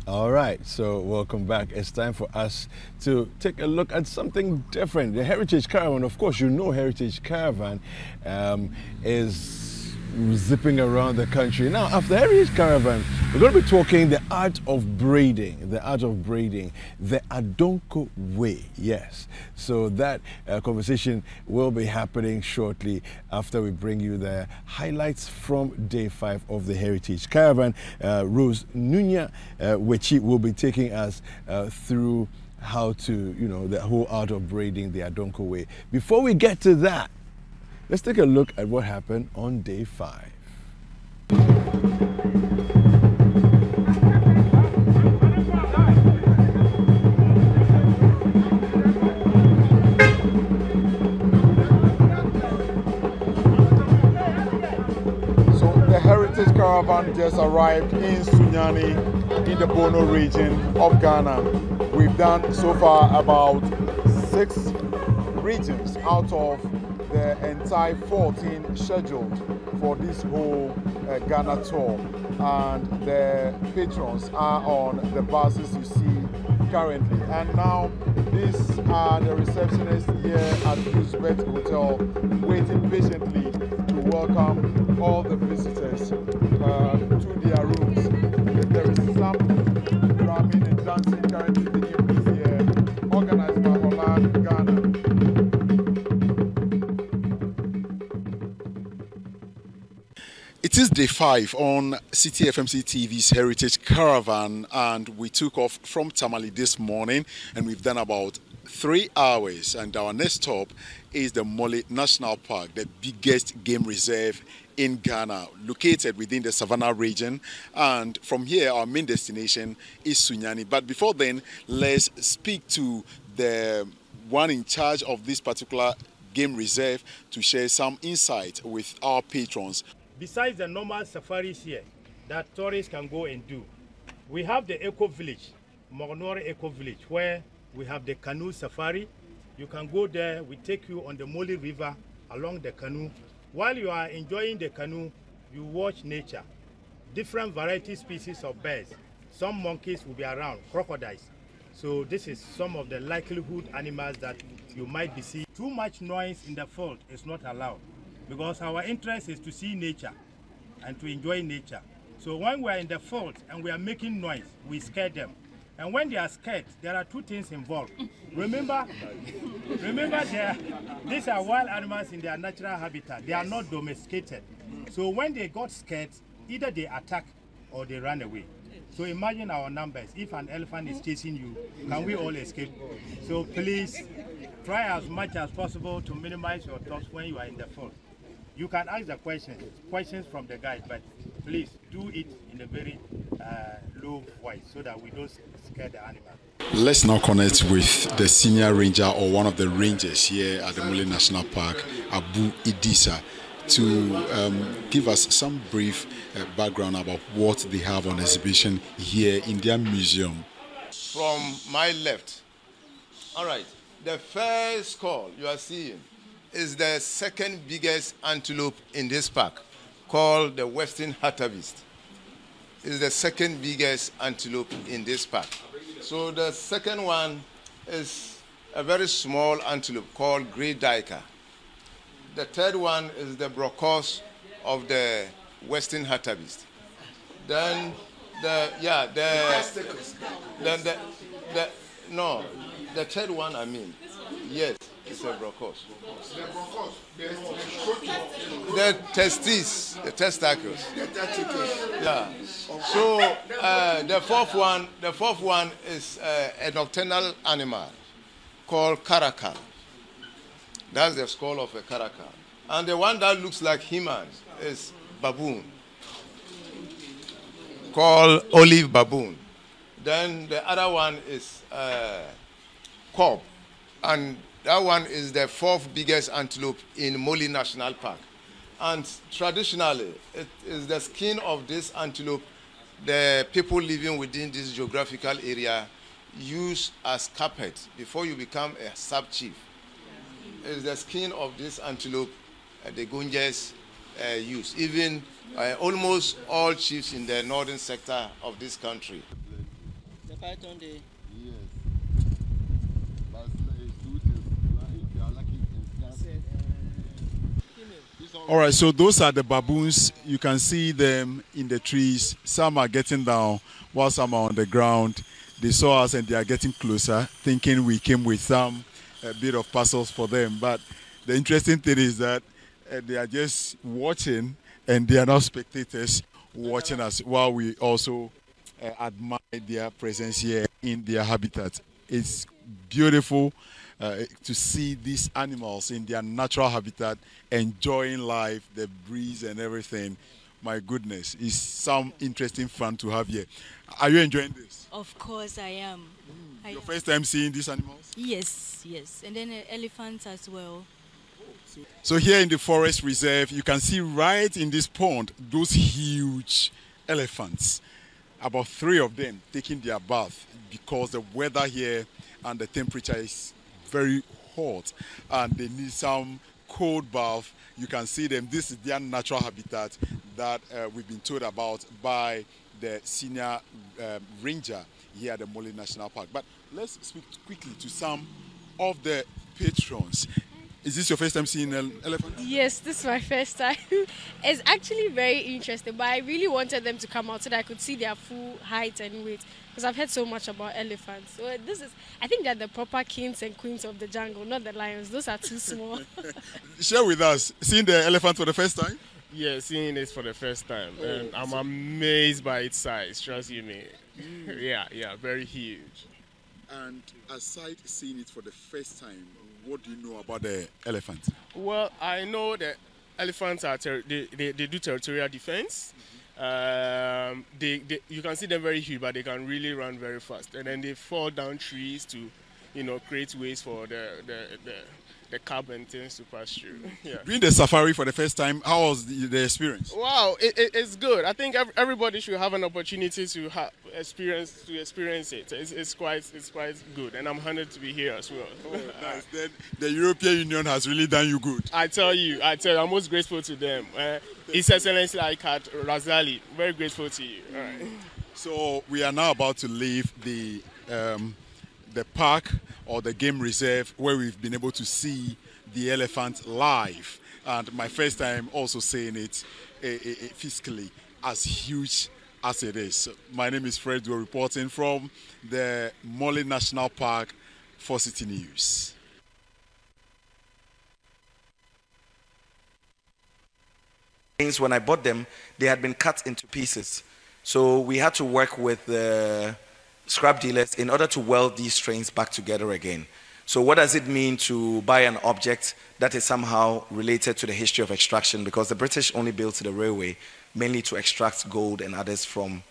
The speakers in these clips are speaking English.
All right, so welcome back. It's time for us to take a look at something different. The Heritage Caravan, of course, you know Heritage Caravan is zipping around the country. Now, after Heritage Caravan, we're going to be talking the art of braiding, the Adonko way, yes. So that conversation will be happening shortly after we bring you the highlights from day 5 of the Heritage Caravan. Rose Nunya, which will be taking us through how to, the whole art of braiding the Adonko way. Before we get to that, let's take a look at what happened on day 5. So the Heritage Caravan just arrived in Sunyani in the Bono region of Ghana. We've done so far about 6 regions out of the entire 14 scheduled for this whole Ghana tour, and the patrons are on the buses you see currently. And now these are the receptionists here at Roosevelt Hotel, waiting patiently to welcome all the visitors to their rooms. There is some drumming and dancing currently taking place here, organized by Holland, Ghana. It is day 5 on Citi FMC TV's Heritage Caravan, and we took off from Tamale this morning, and we've done about 3 hours, and our next stop is the Mole National Park, the biggest game reserve in Ghana, located within the Savannah region. And from here, our main destination is Sunyani. But before then, let's speak to the one in charge of this particular game reserve to share some insight with our patrons. Besides the normal safaris here that tourists can go and do, we have the eco village, Mogonore Eco Village, where we have the Canoe Safari. You can go there, we take you on the Mole River along the canoe. While you are enjoying the canoe, you watch nature, different variety species of birds. Some monkeys will be around, crocodiles. So this is some of the likelihood animals that you might be seeing. Too much noise in the field is not allowed, because our interest is to see nature and to enjoy nature. So when we are in the field and we are making noise, we scare them. And when they are scared, there are 2 things involved. Remember these are wild animals in their natural habitat. They are not domesticated. So when they got scared, either they attack or they run away. So imagine our numbers. If an elephant is chasing you, can we all escape? So please try as much as possible to minimize your thoughts when you are in the field. You can ask the questions from the guide, but please do it in a very low voice so that we don't scare the animal. Let's now connect with the senior ranger, or one of the rangers here at the Mole National Park, Abu Idisa, to give us some brief background about what they have on exhibition here in their museum. From my left, all right, the first call you are seeing is the second biggest antelope in this park, called the Western Hartebeest. It's the second biggest antelope in this park. So the second one is a very small antelope called Grey Diker. The third one is the Brocos of the Western Hartebeest. Then the third one, I mean, yes, it's a Brocos. The testes, the testicles. Yeah. So the fourth one is a nocturnal animal called Caravan. That's the skull of a Caravan. And the one that looks like human is baboon, called olive baboon. Then the other one is cob, and that one is the 4th biggest antelope in Mole National Park. And traditionally, it is the skin of this antelope the people living within this geographical area use as carpet before you become a sub-chief. It is the skin of this antelope the Gunjes use. Even almost all chiefs in the northern sector of this country. The python day. Yes. But if you are lucky, all right, so those are the baboons. You can see them in the trees. Some are getting down while some are on the ground. They saw us and they are getting closer, thinking we came with a bit of parcels for them. But the interesting thing is that they are just watching and they are not spectators watching us while we also admire their presence here in their habitat. It's beautiful to see these animals in their natural habitat, enjoying life, the breeze and everything. My goodness, it's some interesting fun to have here. Are you enjoying this? Of course I am. Your first time seeing these animals? Yes, yes. And then elephants as well. So here in the forest reserve, you can see right in this pond, those huge elephants. About 3 of them taking their bath because the weather here and the temperature is very hot and they need some cold bath. You can see them. This is their natural habitat that we've been told about by the senior ranger here at the Mole National Park. But let's speak quickly to some of the patrons. Is this your first time seeing an elephant? Yes, this is my first time. It's actually very interesting, but I really wanted them to come out so that I could see their full height and weight, because I've heard so much about elephants. So I think they're the proper kings and queens of the jungle, not the lions. Those are too small. Share with us, seeing the elephant for the first time? Yeah, seeing it for the first time. And I'm amazed by its size, trust you me. Yeah, very huge. And aside seeing it for the first time, what do you know about the elephant? Well, I know that elephants are they do territorial defense. You can see them very huge, but they can really run very fast. And then they fall down trees to, create ways for the cab and things to pass through. Yeah. Doing the safari for the first time, how was the experience? Wow, it's good. I think everybody should have an opportunity to experience it. It's quite good, and I'm honored to be here as well. Oh, nice. Then the European Union has really done you good. I tell you, I'm most grateful to them. His Excellency Ikat Razali, very grateful to you. All right. So we are now about to leave the park or the game reserve where we've been able to see the elephant live. And my first time also seeing it physically as huge as it is. So my name is Fred, we're reporting from the Mole National Park for Citi News. When I bought them, they had been cut into pieces. So we had to work with the scrap dealers in order to weld these trains back together again. So what does it mean to buy an object that is somehow related to the history of extraction? Because the British only built the railway mainly to extract gold and others from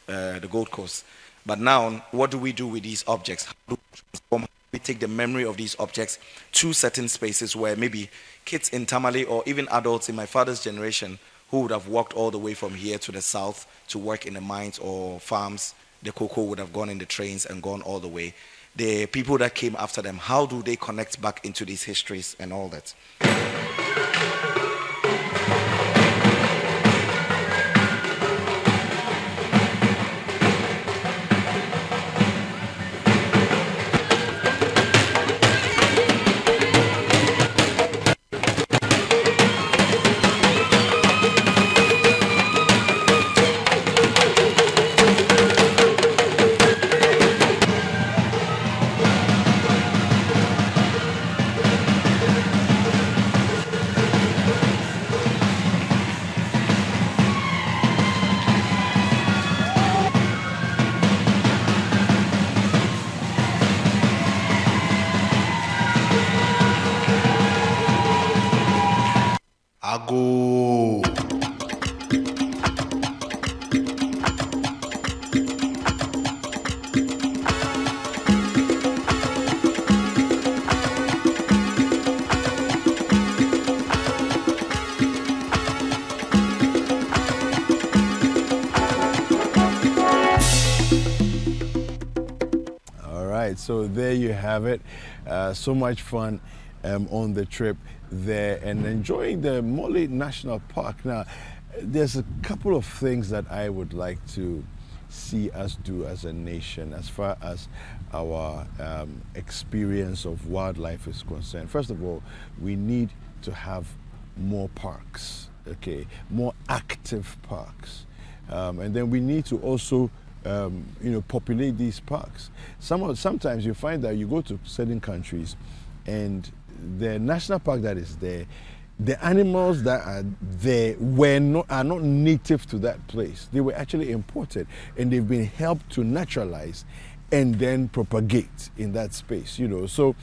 the Gold Coast. But now, what do we do with these objects? How do we transform? We take the memory of these objects to certain spaces where maybe kids in Tamale or even adults in my father's generation who would have walked all the way from here to the south to work in the mines or farms, the cocoa would have gone in the trains and gone all the way. The people that came after them, how do they connect back into these histories and all that? So there you have it. So much fun on the trip there and enjoying the Mole National Park. Now, there's a couple of things that I would like to see us do as a nation as far as our experience of wildlife is concerned. First of all, we need to have more parks, okay, more active parks. And then we need to also populate these parks. Sometimes you find that you go to certain countries and the national park that is there, the animals that are there are not native to that place. They were actually imported and they've been helped to naturalize and then propagate in that space, So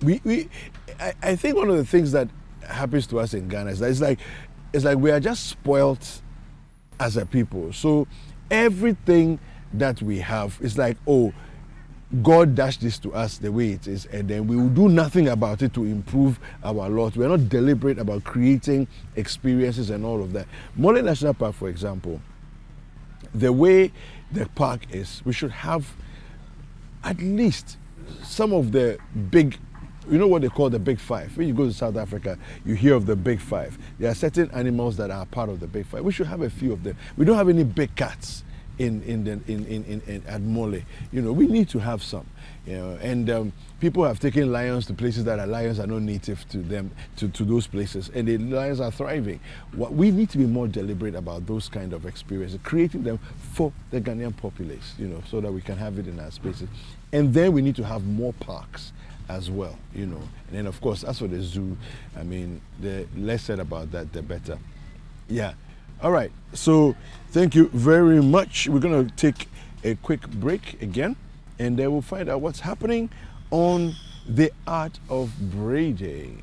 I think one of the things that happens to us in Ghana is that it's like we are just spoilt as a people. So everything that we have is like, oh, God dashed this to us the way it is, and then we will do nothing about it to improve our lot. We're not deliberate about creating experiences and all of that. Mole National Park, for example, the way the park is, we should have at least some of the big, what they call the big five. When you go to South Africa, you hear of the big five. There are certain animals that are part of the big five. We should have a few of them. We don't have any big cats at Mole. We need to have some. And people have taken lions to places that lions are not native to them, to those places, and the lions are thriving. We need to be more deliberate about those kind of experiences, creating them for the Ghanaian populace, so that we can have it in our spaces. And then we need to have more parks as well, And then of course, as for the zoo, I mean, the less said about that, the better. Yeah. All right. So thank you very much. We're going to take a quick break again, and then we'll find out what's happening on the art of braiding.